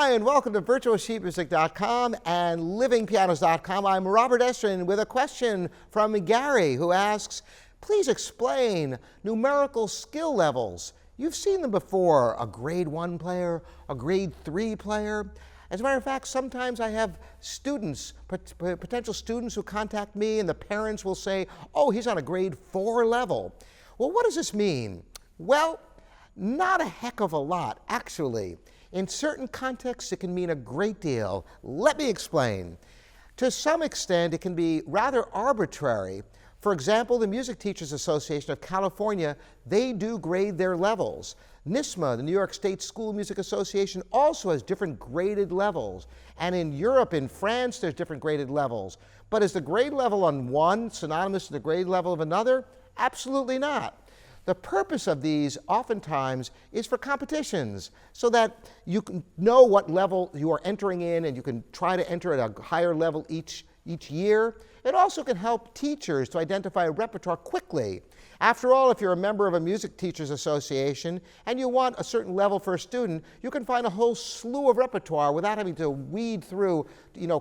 Hi, and welcome to virtualsheetmusic.com and livingpianos.com. I'm Robert Estrin with a question from Gary, who asks, please explain numerical skill levels. You've seen them before, a grade 1 player, a grade 3 player. As a matter of fact, sometimes I have students, potential students who contact me, and the parents will say, oh, he's on a grade 4 level. Well, what does this mean? Well, not a heck of a lot, actually. In certain contexts, it can mean a great deal. Let me explain. To some extent, it can be rather arbitrary. For example, the Music Teachers Association of California, they do grade their levels. NYSSMA, the New York State School Music Association, also has different graded levels. And in Europe, in France, there's different graded levels. But is the grade level on one synonymous to the grade level of another? Absolutely not. The purpose of these oftentimes is for competitions, so that you can know what level you are entering in and you can try to enter at a higher level each year. It also can help teachers to identify a repertoire quickly. After all, if you're a member of a Music Teachers Association and you want a certain level for a student, you can find a whole slew of repertoire without having to weed through,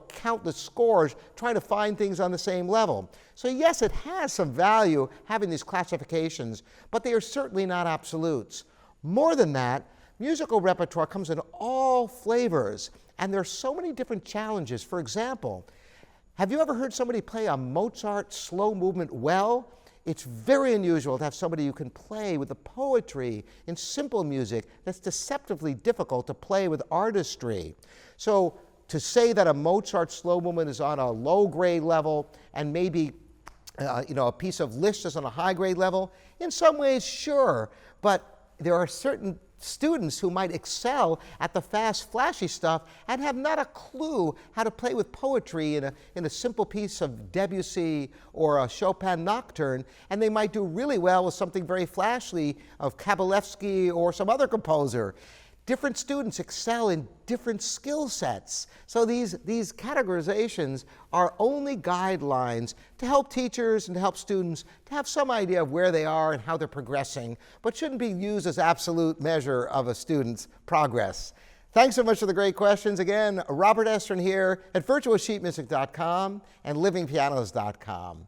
count the scores, trying to find things on the same level. So yes, it has some value having these classifications, but they are certainly not absolutes. More than that, musical repertoire comes in all flavors, and there are so many different challenges. For example, have you ever heard somebody play a Mozart slow movement well? It's very unusual to have somebody who can play with the poetry in simple music that's deceptively difficult to play with artistry. So to say that a Mozart slow movement is on a low grade level and maybe a piece of Liszt is on a high grade level, in some ways, sure, but there are certain students who might excel at the fast, flashy stuff and have not a clue how to play with poetry in a simple piece of Debussy or a Chopin nocturne, and they might do really well with something very flashy of Kabalevsky or some other composer. Different students excel in different skill sets. So these categorizations are only guidelines to help teachers and to help students to have some idea of where they are and how they're progressing, but shouldn't be used as absolute measure of a student's progress. Thanks so much for the great questions. Again, Robert Estrin here at virtualsheetmusic.com and livingpianos.com.